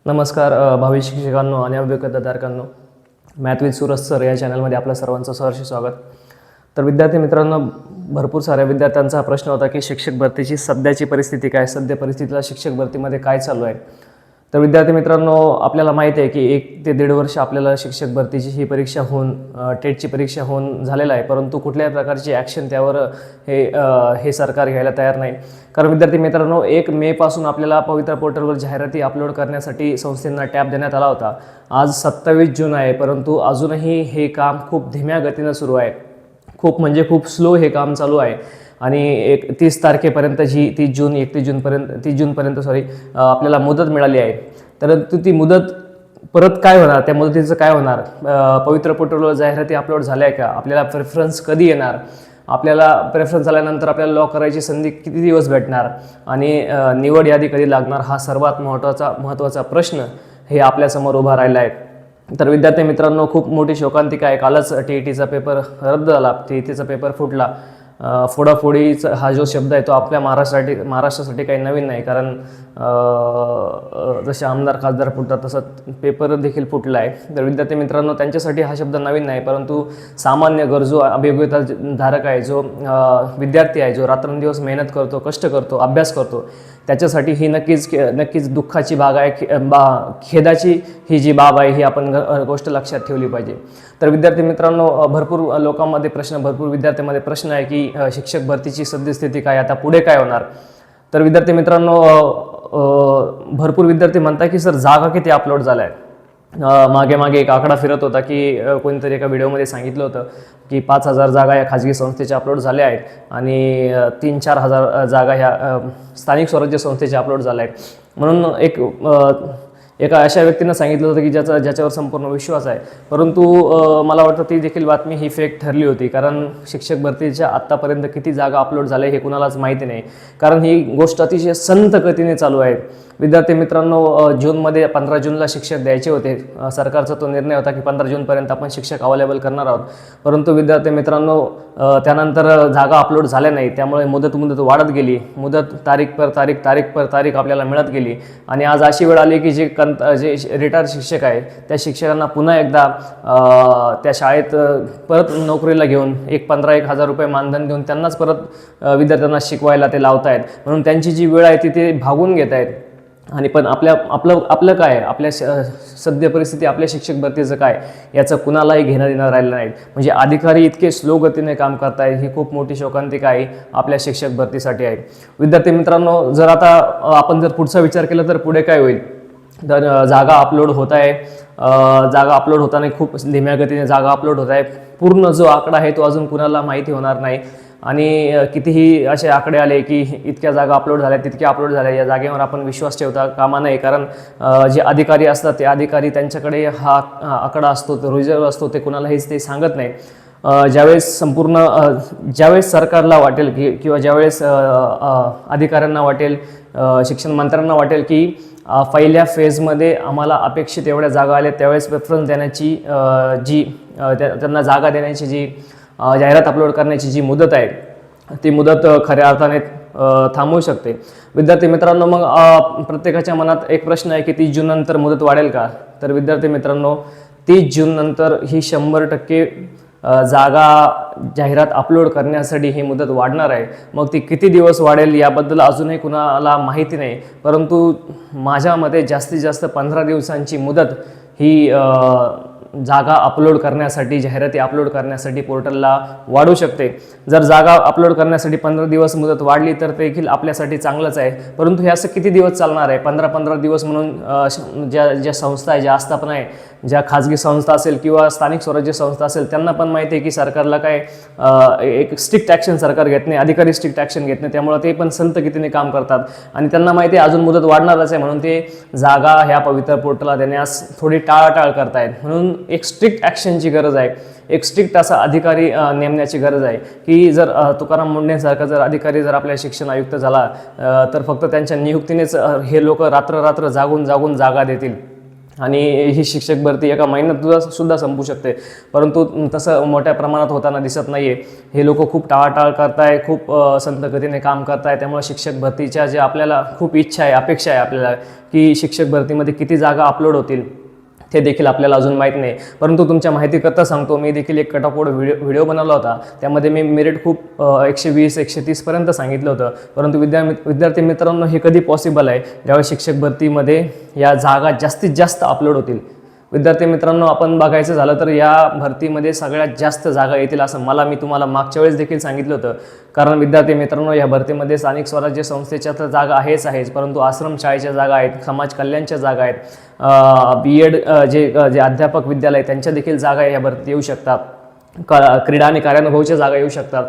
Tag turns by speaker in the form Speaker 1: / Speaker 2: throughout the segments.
Speaker 1: नमस्कार भावी शिक्षकांनो आणि अभिज्ञताधारकांनो, मॅथ विथ सूरज सर या चॅनलमध्ये आपल्या सर्वांचं सहर्ष स्वागत. तर विद्यार्थी मित्रांनो, भरपूर साऱ्या विद्यार्थ्यांचा प्रश्न होता की शिक्षक भरतीची सध्याची परिस्थिती काय, सध्या परिस्थितीला शिक्षक भरतीमध्ये काय चालू आहे. तर विद्यार्थी मित्रांनो, आपल्याला माहिती आहे की 1 ते 1.5 वर्ष आपल्याला शिक्षक भरतीची ही परीक्षा होऊन टेटची परीक्षा होऊन झालेला आहे, परंतु कुठल्याही प्रकारची ॲक्शन त्यावर हे सरकार घ्यायला तयार नाही. कारण विद्यार्थी मित्रांनो, 1 मे पासून आपल्याला पवित्र पोर्टलवर जाहिराती अपलोड करण्यासाठी संस्थेंना टॅब देण्यात आला होता. आज 27 जून आहे, परंतु अजूनही हे काम खूप धीम्या गतीनं सुरू आहे. खूप स्लो हे काम चालू आहे आणि 30 तारखेपर्यंत 30 जूनपर्यंत आपल्याला मुदत मिळाली आहे. तर ती मुदत परत काय होणार, त्या मुदतीचं काय होणार, पवित्र पोर्टलवर जाहिराती अपलोड झाल्या आहे का, आपल्याला प्रेफरन्स कधी येणार, आपल्याला प्रेफरन्स आल्यानंतर आपल्याला लॉक करायची संधी किती दिवस भेटणार आणि निवड यादी कधी लागणार, हा सर्वात महत्त्वाचा प्रश्न हे आपल्यासमोर उभा राहिला आहे. तर विद्यार्थी मित्रांनो, खूप मोठी शोकांतिका आहे. कालच TETचा पेपर रद्द झाला, TETचा पेपर फुटला. फोडाफोडीचा हा जो शब्द आहे तो आपल्या महाराष्ट्रासाठी काही नवीन नाही, कारण जसे आमदार खासदार फुटतात तसं पेपर देखील फुटला आहे. तर विद्यार्थी मित्रांनो, त्यांच्यासाठी हा शब्द नवीन नाही, परंतु सामान्य गरजू अभियोग्यताधारक आहे, जो विद्यार्थी आहे, जो रात्रंदिवस मेहनत करतो, कष्ट करतो, अभ्यास करतो, त्याच्यासाठी ही नक्कीच दुःखाची बाब आहे, खेदाची ही जी बाब आहे ही आपण गोष्ट लक्षात ठेवली पाहिजे. तर विद्यार्थी मित्रांनो, भरपूर विद्यार्थ्यांमध्ये प्रश्न आहे की शिक्षक भरतीची सद्यस्थिती काय, आता पुढे काय होणार. तर विद्यार्थी मित्रांनो, भरपूर विद्यार्थी म्हणतात की सर जागा किती अपलोड झाल्या आहेत. मागे एक आकडा फिरत होता की कोणीतरी एका व्हिडिओमध्ये सांगितलं होतं की 5,000 जागा या खाजगी संस्थेच्या अपलोड झाल्या आहेत आणि 3-4 हजार जागा ह्या स्थानिक स्वराज्य संस्थेच्या अपलोड झाल्या आहेत. म्हणून एका अशा व्यक्तीनं सांगितलं होतं की ज्याच्यावर संपूर्ण विश्वास आहे, परंतु मला वाटतं ती देखील बातमी ही फेक ठरली होती. कारण शिक्षक भरतीच्या आत्तापर्यंत किती जागा अपलोड झाल्या हे कुणालाच माहिती नाही, कारण ही गोष्ट अतिशय संथ गतीने चालू आहे. विद्यार्थी मित्रांनो, जूनमध्ये 15 जूनला शिक्षक द्यायचे होते. सरकारचा तो निर्णय होता की 15 जूनपर्यंत आपण शिक्षक अवेलेबल करणार आहोत, परंतु विद्यार्थी मित्रांनो, त्यानंतर जागा अपलोड झाल्या नाही, त्यामुळे मुदत वाढत गेली. मुदत तारीख पर तारीख आपल्याला मिळत गेली आणि आज अशी वेळ आली की जे रिटायर शिक्षक आहे त्या शिक्षकांना पुन्हा एकदा त्या शाळेत परत नोकरीला घेऊन 15,000 रुपये मानधन देऊन त्यांनाच परत विद्यार्थ्यांना शिकवायला ते लावत आहेत. म्हणून त्यांची जी वेळ आहे ती ते भागून घेत आहेत. आणि पण आपलं काय, आपल्या सद्य परिस्थिती, आपल्या शिक्षक भरतीचं काय, याचं कुणालाही घेणं देणं राहिलं नाही. म्हणजे अधिकारी इतके स्लो गतीने काम करत आहेत, ही खूप मोठी शोकांतिका आहे आपल्या शिक्षक भरतीसाठी आहे. विद्यार्थी मित्रांनो, जर आता आपण जर पुढचा विचार केला तर पुढे काय होईल. तर जागा अपलोड होत आहे, जागा अपलोड होताना खूप धीम्या गतीने जागा अपलोड होत आहे. पूर्ण जो आकडा आहे तो अजून कुणाला माहिती होणार नाही आणि कितीही असे आकडे आले की इतक्या जागा अपलोड झाल्या, तितक्या अपलोड झाल्या, या जागेवर आपण विश्वास ठेवता कामा नये. कारण जे अधिकारी असतात ते अधिकारी, त्यांच्याकडे हा आकडा असतो, तो रिझर्व्ह असतो, ते कुणालाही ते सांगत नाही. ज्यावेळेस सरकारला वाटेल किंवा ज्यावेळेस अधिकाऱ्यांना वाटेल, शिक्षण मंत्र्यांना वाटेल की पहिल्या फेजमध्ये आम्हाला अपेक्षित एवढ्या जागा आल्या, त्यावेळेस प्रेफरन्स देण्याची त्यांना जागा देण्याची जी जाहिरात अपलोड करण्याची जी मुदत आहे, ती मुदत खऱ्या अर्थाने थांबवू शकते. विद्यार्थी मित्रांनो, मग प्रत्येकाच्या मनात एक प्रश्न आहे की 30 जून नंतर मुदत वाढेल का. तर विद्यार्थी मित्रांनो, 30 जून नंतर ही 100% जागा जाहिरात अपलोड करण्यासाठी ही मुदत वाढणार आहे. मग ती किती दिवस वाढेल याबद्दल अजूनही कुणाला माहिती नाही, परंतु माझ्या मते जास्तीत जास्त 15 दिवसांची मुदत ही जागा अपलोड करण्यासाठी, जाहिराती अपलोड करण्यासाठी पोर्टलला वाढू शकते. जर जागा अपलोड करण्यासाठी 15 दिवस मुदत वाढली तर देखील आपल्यासाठी चांगलंच आहे, परंतु हे असं किती दिवस चालणार आहे. 15 दिवस म्हणून ज्या संस्था आहे, ज्या आस्थापना आहे, ज्या खाजगी संस्था असेल किंवा स्थानिक स्वराज्य संस्था असेल, त्यांना पण माहिती आहे की सरकारला काय एक स्ट्रिक्ट ॲक्शन सरकार घेत नाही, अधिकारी स्ट्रिक्ट ॲक्शन घेत नाही, त्यामुळे ते पण संत गतीने काम करतात आणि त्यांना माहिती आहे अजून मुदत वाढणारच आहे, म्हणून ते जागा ह्या पवित्र पोर्टलला देण्यास थोडी टाळाटाळ करतायत. म्हणून एक स्ट्रिक्ट ॲक्शनची गरज आहे, एक स्ट्रिक्ट असा अधिकारी नेमण्याची गरज आहे की जर तुकाराम मुंढेंसारखा जर अधिकारी जर आपल्या शिक्षण आयुक्त झाला तर फक्त त्यांच्या नियुक्तीनेच हे लोक रात्र जागून जागा देतील. आणि ही शिक्षक भरती एका महिन्यात सुद्धा संपू शकते, परंतु तसं मोठ्या प्रमाणात होताना दिसत नाही आहे. हे लोक खूप टाळाटाळ करताय, खूप संत गतीने काम करताय. त्यामुळे शिक्षक भरतीच्या जे आपल्याला खूप इच्छा आहे, अपेक्षा आहे आपल्याला की शिक्षक भरतीमध्ये किती जागा अपलोड होतील ते देखील आपल्याला अजून माहीत नाही. परंतु तुमच्या माहितीकरता सांगतो, मी देखील एक कट ऑफ बोर्ड व्हिडिओ बनवला होता. त्यामध्ये मी मेरिट खूप 120 130पर्यंत सांगितलं होतं. परंतु विद्यार्थी मित्रांनो, हे कधी पॉसिबल आहे ज्यावेळेस शिक्षक भरतीमध्ये या जागा जास्तीत जास्त अपलोड होतील. विद्यार्थी मित्रांनो, आपण बघायचं झालं तर या भरतीमध्ये सगळ्यात जास्त जागा येतील असं मी तुम्हाला मागच्या वेळेस देखील सांगितलं होतं. कारण विद्यार्थी मित्रांनो, या भरतीमध्ये स्थानिक स्वराज्य संस्थेच्या तर जागा आहेच, परंतु आश्रमशाळेच्या जागा आहेत, समाज कल्याणच्या जागा आहेत, BEd जे अध्यापक विद्यालय त्यांच्या देखील जागा या भरती येऊ शकतात. क्रीडा आणि कार्यानुभवच्या जागा येऊ शकतात.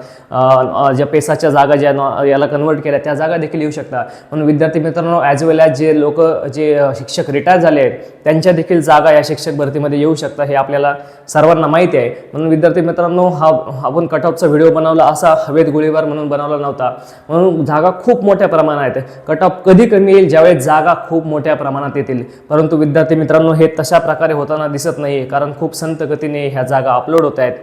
Speaker 1: ज्या पेसाच्या जागा ज्या याला कन्वर्ट केल्या त्या जागा देखील येऊ शकतात. म्हणून विद्यार्थी मित्रांनो, ॲज वेल ॲज जे लोक जे शिक्षक रिटायर झाले आहेत त्यांच्या देखील जागा या शिक्षक भरतीमध्ये येऊ शकतात, हे आपल्याला सर्वांना माहिती आहे. म्हणून विद्यार्थी मित्रांनो, आपण कट ऑफचा व्हिडिओ बनवला असा हवेत गोळीबार म्हणून बनवला नव्हता. म्हणून जागा खूप मोठ्या प्रमाणात आहेत. कट ऑफ कधी कमी येईल, ज्यावेळेस जागा खूप मोठ्या प्रमाणात येतील. परंतु विद्यार्थी मित्रांनो, हे तशा प्रकारे होताना दिसत नाही, कारण खूप संत गतीने ह्या जागा अपलोड होत आहेत.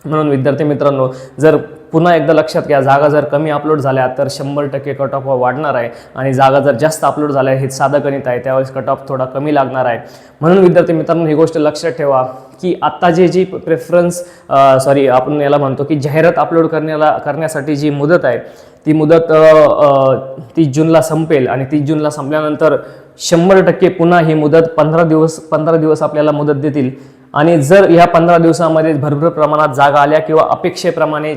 Speaker 1: म्हणून विद्यार्थी मित्रांनो, जर पुन्हा एकदा लक्षात घ्या, जागा जर कमी अपलोड झाल्या तर 100% कट ऑफ वाढणार आहे, आणि जागा जर जास्त अपलोड झाल्या, हे साधं गणित आहे, त्यावेळेस कट ऑफ थोडा कमी लागणार आहे. म्हणून विद्यार्थी मित्रांनो, ही गोष्ट लक्षात ठेवा की आत्ता जी प्रेफरन्स आपण याला म्हणतो की जाहिरात अपलोड करण्यासाठी जी मुदत आहे, ती मुदत 30 जूनला संपेल. आणि 30 जूनला संपल्यानंतर 100% पुन्हा ही मुदत 15 दिवस आपल्याला मुदत देतील. आणि जर या 15 दिवसामध्ये भरपूर प्रमाणात जागा आल्या किंवा अपेक्षेप्रमाणे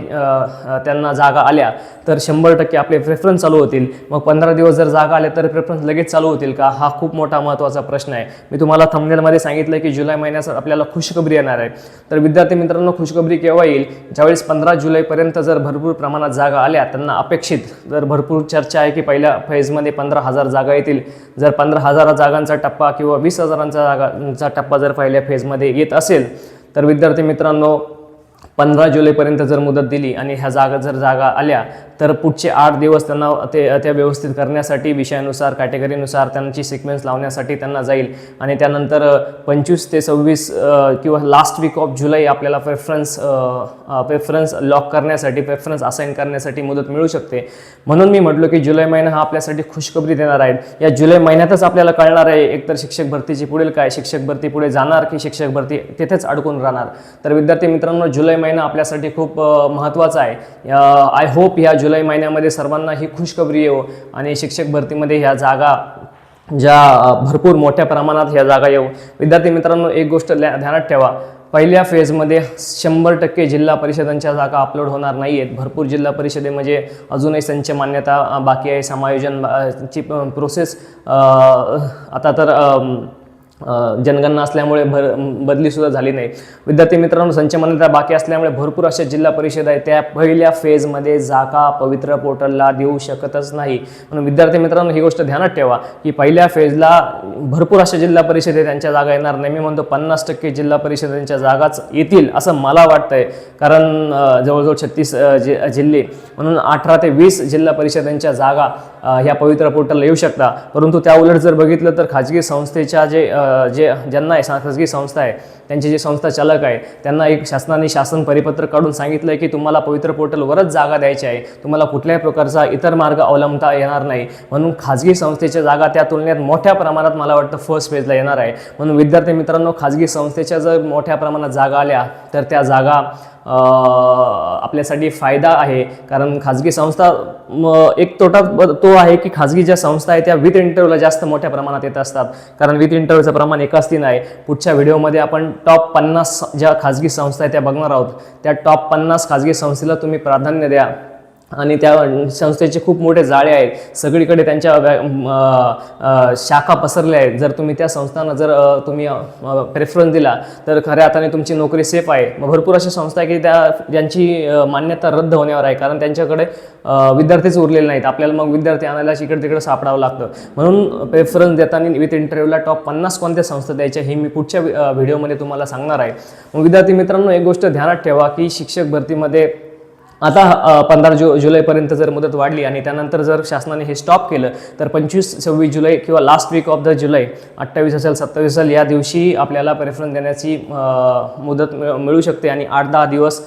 Speaker 1: त्यांना जागा आल्या तर 100% आपले प्रेफरन्स चालू होतील. मग 15 दिवस जर जागा आल्या तर प्रेफरन्स लगेच चालू होतील का? हा खूप मोठा महत्त्वाचा प्रश्न आहे. मी तुम्हाला थंबनेलमध्ये सांगितलं की जुलै महिन्यात आपल्याला खुशखबरी येणार आहे. तर विद्यार्थी मित्रांनो, खुशखबरी केव्हा येईल? ज्यावेळेस 15 जुलैपर्यंत जर भरपूर प्रमाणात जागा आल्या, त्यांना अपेक्षित, जर भरपूर चर्चा आहे की पहिल्या फेजमध्ये 15,000 जागा येतील. जर 15,000 जागांचा टप्पा किंवा 20,000 जागांचा टप्पा जर पहिल्या फेजमध्ये येत असेल तर विद्यार्थी मित्रांनो, 15 जुलैपर्यंत जर मुदत दिली आणि ह्या जागा आल्या तर पुढचे 8 दिवस त्यांना त्या व्यवस्थित करण्यासाठी, विषयानुसार, कॅटेगरीनुसार त्यांची सिक्वेन्स लावण्यासाठी त्यांना जाईल. आणि त्यानंतर 25 ते 26 किंवा लास्ट वीक ऑफ जुलै आपल्याला प्रेफरन्स लॉक करण्यासाठी, प्रेफरन्स असाइन करण्यासाठी मुदत मिळू शकते. म्हणून मी म्हटलो की जुलै महिना हा आपल्यासाठी खुशखबरी देणार आहे. या जुलै महिन्यातच आपल्याला कळणार आहे एकतर शिक्षक भरतीची पुढील काय, शिक्षक भरती पुढे जाणार की शिक्षक भरती तिथेच अडकून राहणार. तर विद्यार्थी मित्रांनो, जुलै महिना आपल्यासाठी खूप महत्त्वाचा आहे. आय होप या जुलै महिन्यामध्ये सर्वांना ही खुशखबरी येऊ आणि शिक्षक भरतीमध्ये ह्या जागा ज्या भरपूर मोठ्या प्रमाणात ह्या जागा येऊ. विद्यार्थी मित्रांनो, एक गोष्ट ध्यानात ठेवा, पहिल्या फेजमध्ये 100% जिल्हा परिषदांच्या जागा अपलोड होणार नाही आहेत. भरपूर जिल्हा परिषदेमध्ये अजूनही संच मान्यता बाकी आहे, समायोजनची प्रोसेस आता तर जनगणना असल्यामुळे बदलीसुद्धा झाली नाही. विद्यार्थी मित्रांनो, संच मान्यता बाकी असल्यामुळे भरपूर अशा जिल्हा परिषद आहेत त्या पहिल्या फेजमध्ये जागा पवित्र पोर्टलला देऊ शकतच नाही. म्हणून विद्यार्थी मित्रांनो, ही गोष्ट ध्यानात ठेवा की पहिल्या फेजला भरपूर अशा जिल्हा परिषदे त्यांच्या जागा येणार नाही. मी म्हणतो 50% जिल्हा परिषदांच्या जागाच येतील असं मला वाटतंय. कारण जवळजवळ 36 जिल्हे, म्हणून 18 ते 20 जिल्हा परिषदांच्या जागा ह्या पवित्र पोर्टलला येऊ शकता. परंतु त्या उलट जर बघितलं तर खाजगी संस्थेच्या ज्यांना खाजगी संस्था आहे, त्यांचे जे संस्था चालक आहे, त्यांना एक शासन परिपत्रक काढून सांगितलं आहे की तुम्हाला पवित्र पोर्टलवरच जागा द्यायची आहे, तुम्हाला कुठल्याही प्रकारचा इतर मार्ग अवलंबता येणार नाही. म्हणून खाजगी संस्थेच्या जागा त्या तुलनेत मोठ्या प्रमाणात मला वाटतं फर्स्ट फेजला येणार आहे. म्हणून विद्यार्थी मित्रांनो, खाजगी संस्थेच्या जर मोठ्या प्रमाणात जागा आल्या तर त्या जागा आपल्यासाठी फायदा आहे. कारण खाजगी संस्था, एक तोटा तो आहे की खाजगी ज्या संस्था आहेत त्या विथ इंटरव्ह्यूला जास्त मोठ्या प्रमाणात येत असतात. कारण विथ इंटरव्ह्यूचं प्रमाण एकाच तीन आहे. पुढच्या व्हिडिओमध्ये आपण टॉप 50 ज्या खाजगी संस्था आहेत त्या बघणार आहोत. त्या टॉप 50 खाजगी संस्थेला तुम्ही प्राधान्य द्या. आणि त्या संस्थेचे खूप मोठे जाळे आहेत, सगळीकडे त्यांच्या शाखा पसरल्या आहेत. जर तुम्ही त्या संस्थांना जर तुम्ही प्रेफरन्स दिला तर खऱ्या अर्थाने तुमची नोकरी सेफ आहे. मग भरपूर अशा संस्था आहे की ज्यांची मान्यता रद्द होण्यावर आहे, कारण त्यांच्याकडे विद्यार्थीच उरलेले नाहीत. आपल्याला मग विद्यार्थी आणायला इकडे तिकडे सापडावं लागतं. म्हणून प्रेफरन्स देताना विथ इंटरव्ह्यूला टॉप 50 कोणत्या संस्था द्यायच्या हे मी पुढच्या व्हिडिओमध्ये तुम्हाला सांगणार आहे. मग विद्यार्थी मित्रांनो, एक गोष्ट ध्यानात ठेवा की शिक्षक भरतीमध्ये आता 15 जुलैपर्यंत जर मुदत वाढली आणि त्यानंतर जर शासनाने हे स्टॉप केलं तर 25-26 जुलै किंवा लास्ट वीक ऑफ द जुलै 28 असेल 27 असेल या दिवशी आपल्याला प्रेफरन्स देण्याची मुदत मिळू शकते आणि 8-10 दिवस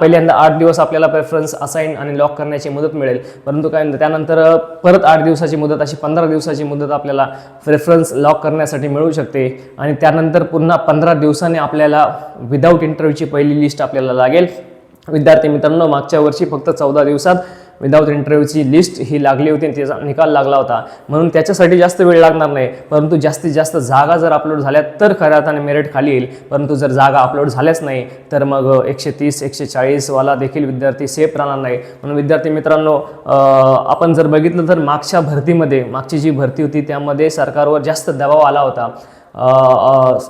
Speaker 1: पहिल्यांदा 8 दिवस आपल्याला प्रेफरन्स असाईन आणि लॉक करण्याची मुदत मिळेल. परंतु काय त्यानंतर परत 8 दिवसाची मुदत अशी 15 दिवसाची मुदत आपल्याला प्रेफरन्स लॉक करण्यासाठी मिळू शकते आणि त्यानंतर पुन्हा 15 दिवसांनी आपल्याला विदाऊट इंटरव्ह्यूची पहिली लिस्ट आपल्याला लागेल. विद्यार्थी मित्रांनो, मागच्या वर्षी फक्त 14 दिवसात विदाऊट इंटरव्ह्यूची लिस्ट ही लागली होती आणि त्याचा निकाल लागला होता. म्हणून त्याच्यासाठी जास्त वेळ लागणार नाही, परंतु जास्तीत जास्त जागा जर अपलोड झाल्या तर खऱ्या अर्थाने मेरिट खाली येईल. परंतु जर जागा अपलोड झाल्याच नाही तर मग 130-140 वाला देखील विद्यार्थी सेफ राहणार नाही. म्हणून विद्यार्थी मित्रांनो, आपण जर बघितलं तर मागची जी भरती होती त्यामध्ये सरकारवर जास्त दबाव आला होता.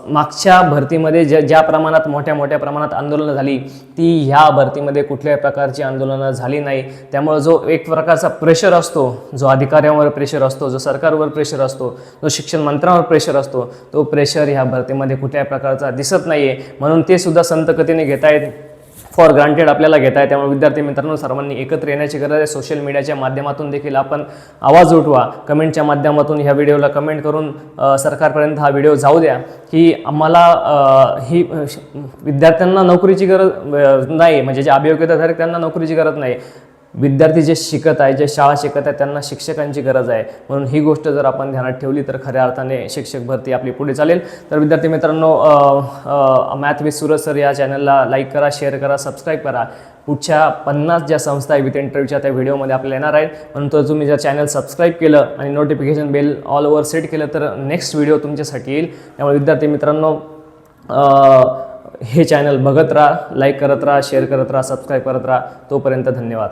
Speaker 1: मागच्या भरतीमध्ये ज्या प्रमाणात मोठ्या प्रमाणात आंदोलनं झाली ती ह्या भरतीमध्ये कुठल्याही प्रकारची आंदोलनं झाली नाही. त्यामुळे जो एक प्रकारचा प्रेशर असतो, जो अधिकाऱ्यांवर प्रेशर असतो, जो सरकारवर प्रेशर असतो, जो शिक्षण मंत्र्यांवर प्रेशर असतो, तो प्रेशर ह्या भरतीमध्ये कुठल्याही प्रकारचा दिसत नाही आहे. म्हणून ते सुद्धा संतगतीने घेतायत, फॉर ग्रांटेड आपल्याला घेत आहे. त्यामुळे विद्यार्थी मित्रांनो, सर्वांनी एकत्र येण्याची गरज आहे. सोशल मीडियाच्या माध्यमातून देखील आपण आवाज उठवा. कमेंटच्या माध्यमातून ह्या व्हिडिओला कमेंट करून सरकारपर्यंत हा व्हिडिओ जाऊ द्या की आम्हाला ही विद्यार्थ्यांना नोकरीची गरज नाही, म्हणजे जे अभियोग्यताधारक त्यांना नोकरीची गरज नाही. विद्यार्थी जे शिकत आहे, जे शाळा शिकत आहे, त्यांना शिक्षकांची गरज आहे. म्हणून ही गोष्ट जर आपण ध्यानात ठेवली तर खऱ्या अर्थाने शिक्षक भरती आपली पुढे चालेल. तर विद्यार्थी मित्रांनो, मॅथ विथ सूरज सर या चॅनलला लाईक करा, शेअर करा, सबस्क्राईब करा. पुढच्या 50 ज्या संस्था आहे विथ इंटरव्ह्यूच्या त्या व्हिडिओमध्ये आपल्याला येणार आहेत. म्हणून तर तुम्ही जर चॅनल सबस्क्राईब केलं आणि notification bell all over set केलं तर नेक्स्ट व्हिडिओ तुमच्यासाठी येईल. त्यामुळे विद्यार्थी मित्रांनो, हे चॅनल बघत राहा, लाईक करत राहा, शेअर करत राहा, सबस्क्राईब करत राहा. तोपर्यंत धन्यवाद.